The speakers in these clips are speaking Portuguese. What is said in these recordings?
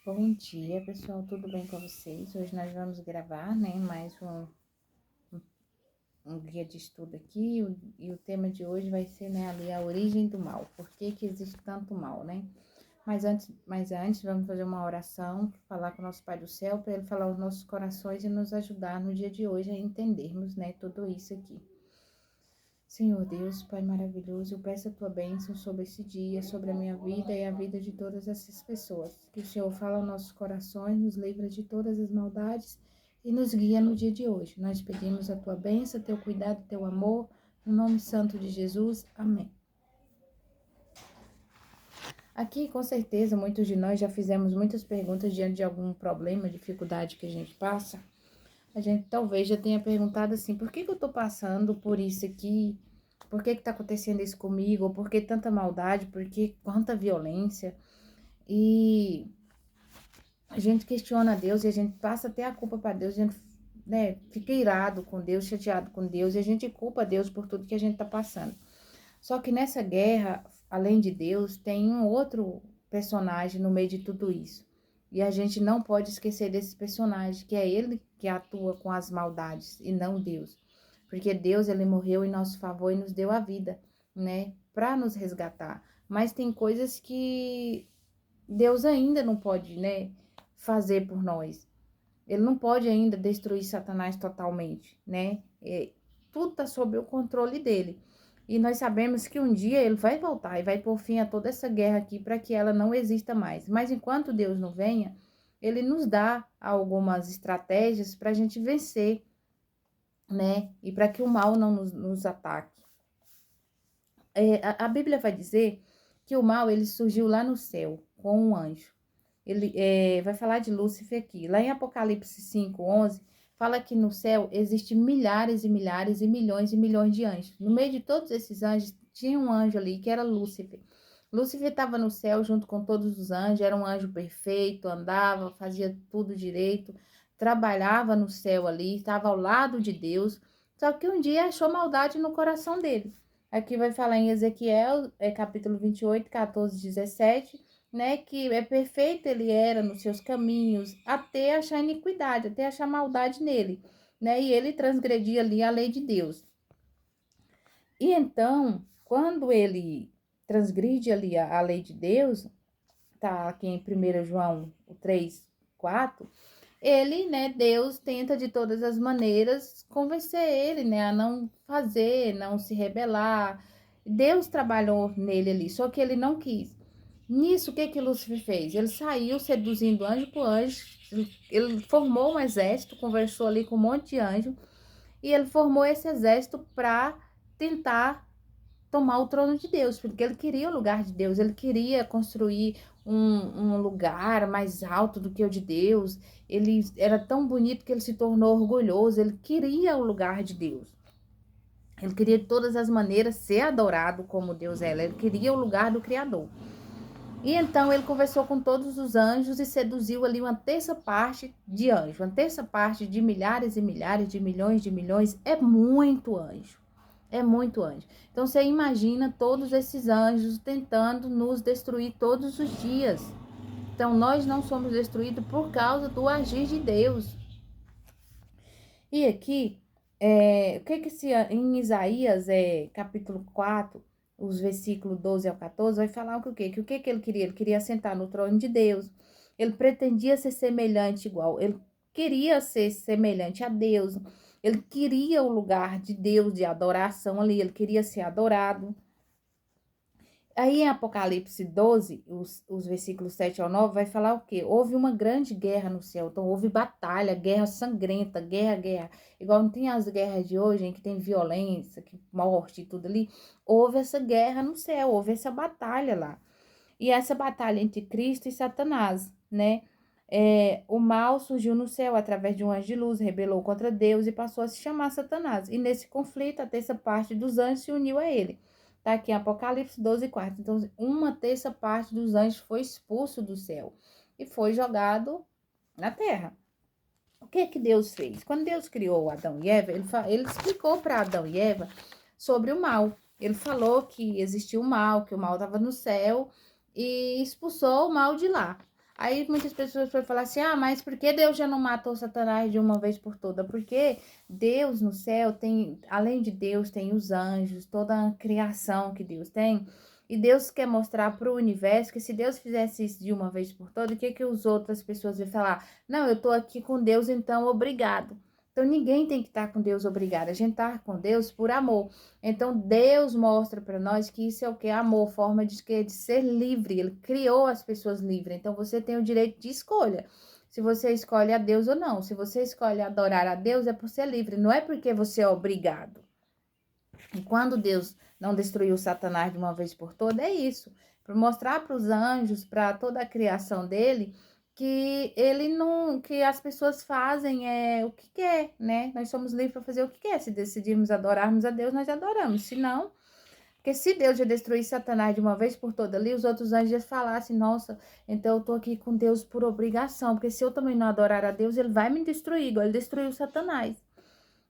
Bom dia, pessoal, tudo bem com vocês? Hoje nós vamos gravar, né, mais um guia de estudo aqui, e o tema de hoje vai ser, né, ali a origem do mal, por que que existe tanto mal, né? Mas antes, vamos fazer uma oração, falar com o nosso Pai do Céu, para Ele falar os nossos corações e nos ajudar no dia de hoje a entendermos, né, tudo isso aqui. Senhor Deus, Pai maravilhoso, eu peço a tua bênção sobre esse dia, sobre a minha vida e a vida de todas essas pessoas. Que o Senhor fala aos nossos corações, nos livra de todas as maldades e nos guia no dia de hoje. Nós pedimos a tua bênção, teu cuidado, teu amor, no nome santo de Jesus. Amém. Aqui, com certeza, muitos de nós já fizemos muitas perguntas diante de algum problema, dificuldade que a gente passa. A gente talvez já tenha perguntado assim, por que que eu tô passando por isso aqui? Por que que tá acontecendo isso comigo? Ou por que tanta maldade? Por que quanta violência? E a gente questiona a Deus e a gente passa até a culpa para Deus, a gente, né, fica irado com Deus, chateado com Deus, e a gente culpa Deus por tudo que a gente tá passando. Só que nessa guerra, além de Deus, tem um outro personagem no meio de tudo isso. E a gente não pode esquecer desse personagem, que é ele que atua com as maldades e não Deus. Porque Deus, ele morreu em nosso favor e nos deu a vida, né, para nos resgatar. Mas tem coisas que Deus ainda não pode, né, fazer por nós. Ele não pode ainda destruir Satanás totalmente, né? Tudo está sob o controle dele. E nós sabemos que um dia ele vai voltar e vai pôr fim a toda essa guerra aqui para que ela não exista mais. Mas enquanto Deus não venha, ele nos dá algumas estratégias para a gente vencer, né? E para que o mal não nos ataque. A Bíblia vai dizer que o mal ele surgiu lá no céu com um anjo. Ele vai falar de Lúcifer aqui. Lá em Apocalipse 5:11, fala que no céu existem milhares e milhares e milhões de anjos. No meio de todos esses anjos, tinha um anjo ali que era Lúcifer. Lúcifer estava no céu junto com todos os anjos, era um anjo perfeito, andava, fazia tudo direito, trabalhava no céu ali, estava ao lado de Deus. Só que um dia achou maldade no coração dele. Aqui vai falar em Ezequiel, capítulo 28, 14, 17, né, que é perfeito ele era nos seus caminhos, até achar iniquidade, até achar maldade nele, né, e ele transgredia ali a lei de Deus. E então, quando ele transgride ali a lei de Deus, tá aqui em 1 João 3, 4, ele, né, Deus tenta de todas as maneiras convencer ele, né, a não fazer, não se rebelar. Deus trabalhou nele ali, só que ele não quis. Nisso, o que que Lúcifer fez? Ele saiu seduzindo anjo por anjo, ele formou um exército, conversou ali com um monte de anjo, e ele formou esse exército para tentar tomar o trono de Deus, porque ele queria o lugar de Deus, ele queria construir um lugar mais alto do que o de Deus, ele era tão bonito que ele se tornou orgulhoso, ele queria o lugar de Deus. Ele queria de todas as maneiras ser adorado como Deus era, ele queria o lugar do Criador. E então ele conversou com todos os anjos e seduziu ali uma terça parte de anjo. Uma terça parte de milhares e milhares de milhões é muito anjo. É muito anjo. Então você imagina todos esses anjos tentando nos destruir todos os dias. Então nós não somos destruídos por causa do agir de Deus. E aqui, o que em Isaías, capítulo 4, os versículos 12 ao 14, vai falar o quê? Que o que que ele queria? Ele queria sentar no trono de Deus. Ele pretendia ser semelhante igual. Ele queria ser semelhante a Deus. Ele queria o lugar de Deus, de adoração ali. Ele queria ser adorado. Aí em Apocalipse 12, os versículos 7 ao 9, vai falar o quê? Houve uma grande guerra no céu, então houve batalha, guerra sangrenta, guerra. Igual não tem as guerras de hoje, em que tem violência, que morte e tudo ali. Houve essa guerra no céu, houve essa batalha lá. E essa batalha entre Cristo e Satanás, né? O mal surgiu no céu através de um anjo de luz, rebelou contra Deus e passou a se chamar Satanás. E nesse conflito, a terça parte dos anjos se uniu a ele. Tá aqui em Apocalipse 12, 4. Então, uma terça parte dos anjos foi expulso do céu e foi jogado na terra. O que que Deus fez? Quando Deus criou Adão e Eva, ele explicou para Adão e Eva sobre o mal. Ele falou que existia o mal, que o mal estava no céu e expulsou o mal de lá. Aí muitas pessoas vão falar assim, mas por que Deus já não matou Satanás de uma vez por toda? Porque Deus no céu tem, além de Deus, tem os anjos, toda a criação que Deus tem. E Deus quer mostrar para o universo que se Deus fizesse isso de uma vez por toda, o que que as outras pessoas vão falar? Não, eu estou aqui com Deus, então obrigado. Então ninguém tem que estar com Deus obrigado. A gente está com Deus por amor. Então Deus mostra para nós que isso é o que? Amor, forma de quê? De ser livre. Ele criou as pessoas livres. Então você tem o direito de escolha. Se você escolhe a Deus ou não. Se você escolhe adorar a Deus, é por ser livre. Não é porque você é obrigado. E quando Deus não destruiu Satanás de uma vez por todas, é isso. Para mostrar para os anjos, para toda a criação dele, que ele não, que as pessoas fazem o que quer, né? Nós somos livres para fazer o que quer. Se decidirmos adorarmos a Deus, nós adoramos. Se não, porque se Deus já destruir Satanás de uma vez por todas ali, os outros anjos iam falar assim, nossa, então eu tô aqui com Deus por obrigação, porque se eu também não adorar a Deus, ele vai me destruir, igual ele destruiu Satanás.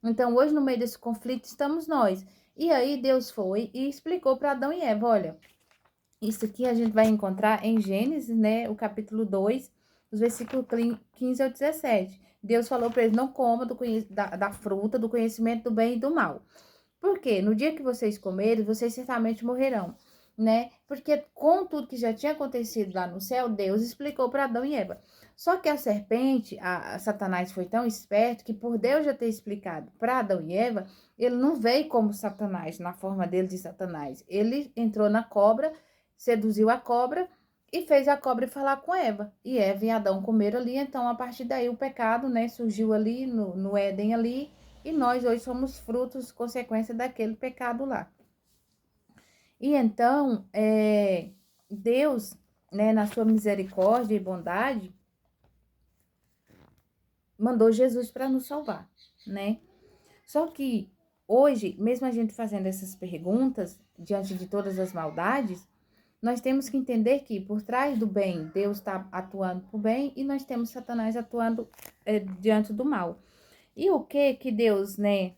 Então, hoje, no meio desse conflito, estamos nós. E aí, Deus foi e explicou para Adão e Eva, olha, isso aqui a gente vai encontrar em Gênesis, né, o capítulo 2, os versículos 15 ao 17. Deus falou para eles, não coma da fruta do conhecimento do bem e do mal. Por quê? No dia que vocês comerem, vocês certamente morrerão, né? Porque com tudo que já tinha acontecido lá no céu, Deus explicou para Adão e Eva. Só que a serpente, a Satanás foi tão esperto que por Deus já ter explicado para Adão e Eva, ele não veio como Satanás, na forma dele de Satanás. Ele entrou na cobra, seduziu a cobra e fez a cobra falar com Eva. E Eva e Adão comeram ali, então a partir daí o pecado, né, surgiu ali no Éden ali, e nós hoje somos frutos, consequência daquele pecado lá. E então, Deus, né, na sua misericórdia e bondade, mandou Jesus para nos salvar, né? Só que hoje, mesmo a gente fazendo essas perguntas, diante de todas as maldades, nós temos que entender que por trás do bem, Deus está atuando por bem e nós temos Satanás atuando diante do mal. E o que Deus, né?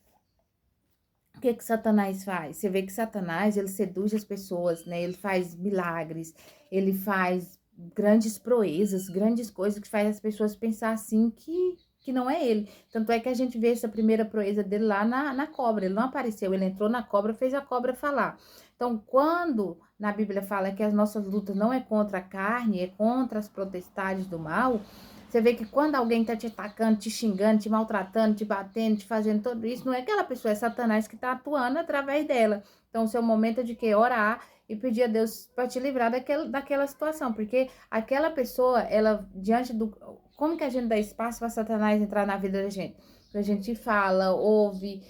O que Satanás faz? Você vê que Satanás, ele seduz as pessoas, né? Ele faz milagres, ele faz grandes proezas, grandes coisas que faz as pessoas pensar assim que não é ele. Tanto é que a gente vê essa primeira proeza dele lá na cobra. Ele não apareceu, ele entrou na cobra, fez a cobra falar. Então, quando na Bíblia fala que as nossas lutas não é contra a carne, é contra as potestades do mal, você vê que quando alguém tá te atacando, te xingando, te maltratando, te batendo, te fazendo tudo isso, não é aquela pessoa, é Satanás que tá atuando através dela. Então, o seu momento é de que orar e pedir a Deus para te livrar daquela situação, porque aquela pessoa, ela, diante do... Como que a gente dá espaço para Satanás entrar na vida da gente? A gente fala, ouve,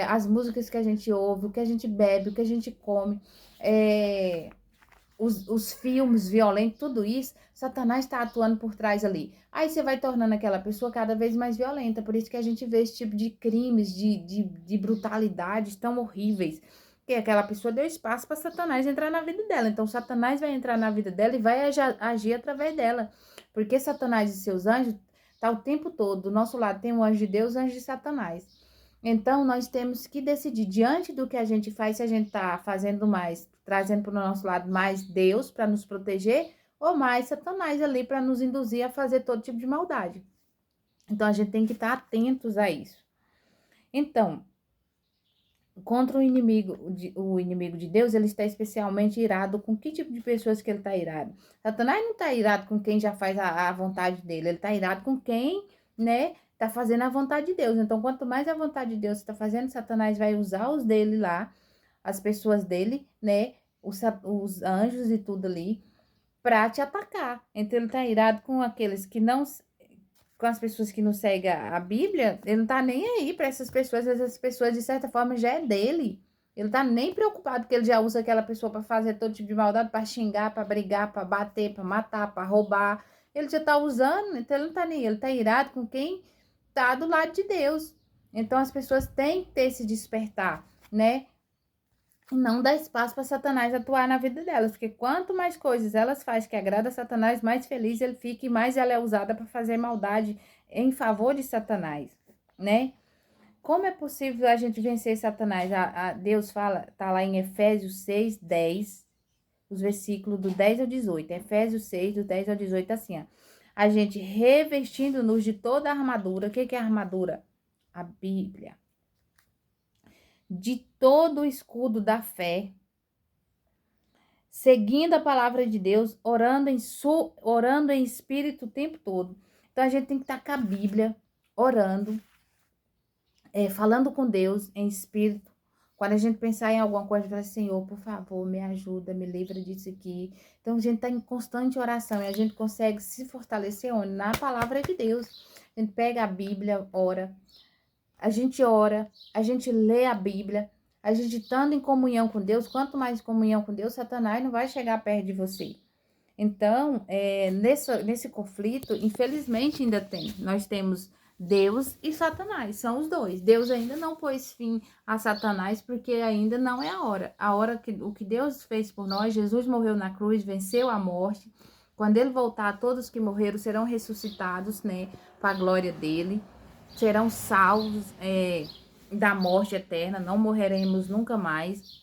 as músicas que a gente ouve, o que a gente bebe, o que a gente come, os filmes violentos, tudo isso, Satanás está atuando por trás ali. Aí você vai tornando aquela pessoa cada vez mais violenta. Por isso que a gente vê esse tipo de crimes, de brutalidades tão horríveis. Que aquela pessoa deu espaço para Satanás entrar na vida dela. Então, Satanás vai entrar na vida dela e vai agir através dela. Porque Satanás e seus anjos tá o tempo todo. Do nosso lado tem o anjo de Deus, o anjo de Satanás. Então, nós temos que decidir, diante do que a gente faz, se a gente está fazendo mais, trazendo para o nosso lado mais Deus para nos proteger, ou mais Satanás ali para nos induzir a fazer todo tipo de maldade. Então, a gente tem que estar atentos a isso. Então, contra o inimigo de Deus, ele está especialmente irado com que tipo de pessoas que ele está irado? Satanás não está irado com quem já faz a vontade dele, ele está irado com quem, né, tá fazendo a vontade de Deus. Então, quanto mais a vontade de Deus está fazendo, Satanás vai usar os dele lá, as pessoas dele, né, os anjos e tudo ali, para te atacar. Então, ele tá irado com aqueles que não, com as pessoas que não seguem a Bíblia, ele não tá nem aí para essas pessoas, de certa forma, já é dele. Ele tá nem preocupado que ele já usa aquela pessoa para fazer todo tipo de maldade, para xingar, para brigar, para bater, para matar, para roubar. Ele já tá usando, então ele não tá nem aí. Ele tá irado com quem tá do lado de Deus. Então as pessoas têm que ter esse despertar, né? E não dá espaço para Satanás atuar na vida delas, porque quanto mais coisas elas fazem que agrada a Satanás, mais feliz ele fica e mais ela é usada para fazer maldade em favor de Satanás, né? Como é possível a gente vencer Satanás? Deus fala, tá lá em Efésios 6, 10, os versículos do 10 ao 18. Efésios 6, do 10 ao 18, assim, ó. A gente revestindo-nos de toda a armadura. O que é a armadura? A Bíblia. De todo o escudo da fé. Seguindo a palavra de Deus, orando em espírito o tempo todo. Então, a gente tem que estar com a Bíblia, orando, falando com Deus em espírito. Quando a gente pensar em alguma coisa, fala, Senhor, por favor, me ajuda, me livra disso aqui. Então, a gente está em constante oração e a gente consegue se fortalecer onde? Na palavra de Deus. A gente pega a Bíblia, ora, a gente lê a Bíblia, a gente estando em comunhão com Deus, quanto mais comunhão com Deus, Satanás não vai chegar perto de você. Então, nesse conflito, infelizmente ainda tem. Nós temos Deus e Satanás, são os dois. Deus ainda não pôs fim a Satanás, porque ainda não é a hora. A hora que o que Deus fez por nós, Jesus morreu na cruz, venceu a morte. Quando ele voltar, todos que morreram serão ressuscitados, né, para a glória dele. Serão salvos da morte eterna, não morreremos nunca mais.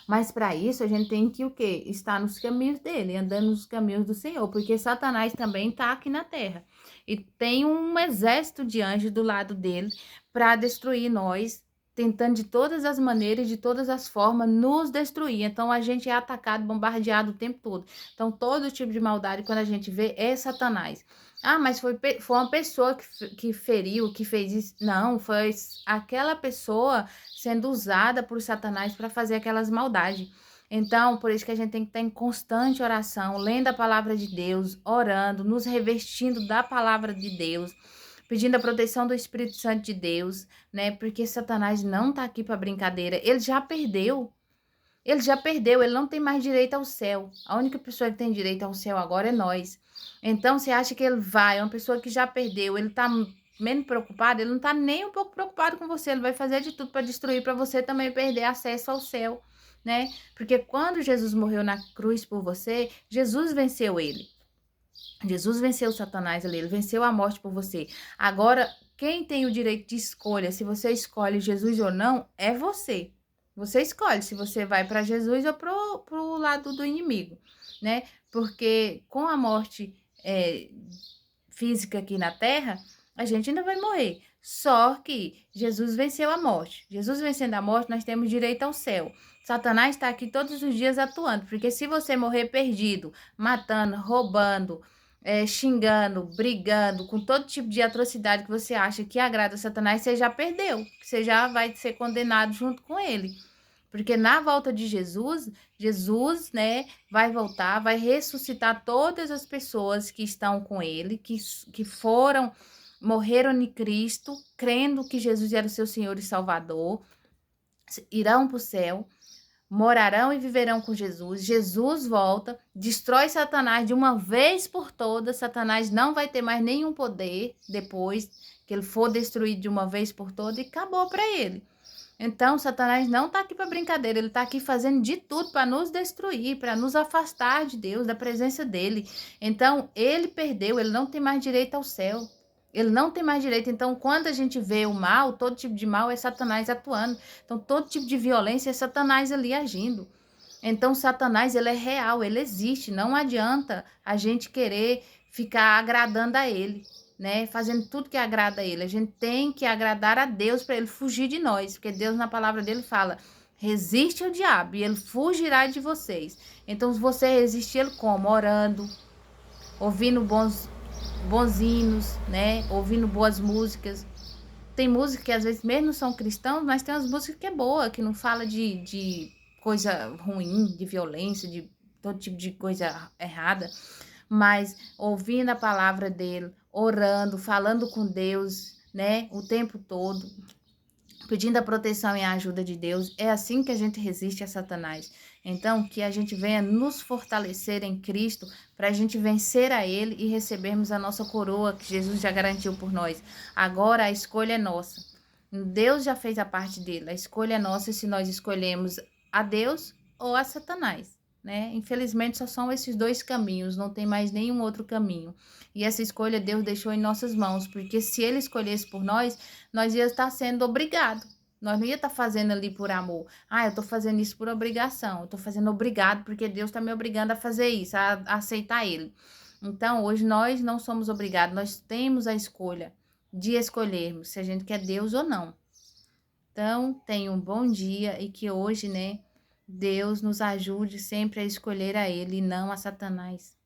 Mas para isso a gente tem que o quê? Estar nos caminhos dele, andando nos caminhos do Senhor, porque Satanás também está aqui na terra. E tem um exército de anjos do lado dele para destruir nós, tentando de todas as maneiras, de todas as formas, nos destruir. Então a gente é atacado, bombardeado o tempo todo. Então todo tipo de maldade, quando a gente vê, é Satanás. Ah, mas foi uma pessoa que feriu, que fez isso. Não, foi aquela pessoa sendo usada por Satanás para fazer aquelas maldades. Então, por isso que a gente tem que estar em constante oração, lendo a palavra de Deus, orando, nos revestindo da palavra de Deus, pedindo a proteção do Espírito Santo de Deus, né? Porque Satanás não tá aqui para brincadeira. Ele já perdeu. Ele não tem mais direito ao céu. A única pessoa que tem direito ao céu agora é nós. Então, você acha que ele vai, é uma pessoa que já perdeu, ele tá menos preocupado, ele não tá nem um pouco preocupado com você, ele vai fazer de tudo para destruir, para você também perder acesso ao céu, né? Porque quando Jesus morreu na cruz por você, Jesus venceu ele. Jesus venceu Satanás ali, ele venceu a morte por você. Agora, quem tem o direito de escolha, se você escolhe Jesus ou não, é você. Você escolhe se você vai para Jesus ou pro lado do inimigo, né? Porque com a morte física aqui na Terra, a gente ainda vai morrer. Só que Jesus venceu a morte. Jesus vencendo a morte, nós temos direito ao céu. Satanás está aqui todos os dias atuando, porque se você morrer perdido, matando, roubando, xingando, brigando, com todo tipo de atrocidade que você acha que agrada a Satanás, você já perdeu. Você já vai ser condenado junto com ele. Porque na volta de Jesus, né, vai voltar, vai ressuscitar todas as pessoas que estão com ele, que morreram em Cristo, crendo que Jesus era o seu Senhor e Salvador, irão para o céu, morarão e viverão com Jesus. Jesus volta, destrói Satanás de uma vez por todas. Satanás não vai ter mais nenhum poder depois que ele for destruído de uma vez por todas e acabou para ele. Então, Satanás não está aqui para brincadeira, ele está aqui fazendo de tudo para nos destruir, para nos afastar de Deus, da presença dele. Então, ele perdeu, ele não tem mais direito ao céu. Ele não tem mais direito. Então, quando a gente vê o mal, todo tipo de mal é Satanás atuando. Então, todo tipo de violência é Satanás ali agindo. Então, Satanás, ele é real, ele existe. Não adianta a gente querer ficar agradando a ele, né? Fazendo tudo que agrada a ele. A gente tem que agradar a Deus para ele fugir de nós, porque Deus na palavra dele fala: resiste ao diabo e ele fugirá de vocês. Então, se você resistir ele como? Orando, ouvindo bons hinos, né? Ouvindo boas músicas. Tem música que às vezes mesmo são cristãos, mas tem umas músicas que é boa, que não fala de coisa ruim, de violência, de todo tipo de coisa errada, mas ouvindo a palavra dele, orando, falando com Deus, né, o tempo todo, pedindo a proteção e a ajuda de Deus, é assim que a gente resiste a Satanás. Então, que a gente venha nos fortalecer em Cristo para a gente vencer a Ele e recebermos a nossa coroa que Jesus já garantiu por nós. Agora a escolha é nossa. Deus já fez a parte dele. A escolha é nossa se nós escolhemos a Deus ou a Satanás, né? Infelizmente só são esses dois caminhos, não tem mais nenhum outro caminho. E essa escolha Deus deixou em nossas mãos, porque se Ele escolhesse por nós, nós ia estar sendo obrigado. Nós não ia estar fazendo ali por amor. Ah, eu estou fazendo isso por obrigação. Eu estou fazendo obrigado porque Deus está me obrigando a fazer isso, a aceitar Ele. Então, hoje nós não somos obrigados, nós temos a escolha de escolhermos se a gente quer Deus ou não. Então, tenha um bom dia e que hoje, né, Deus nos ajude sempre a escolher a Ele e não a Satanás.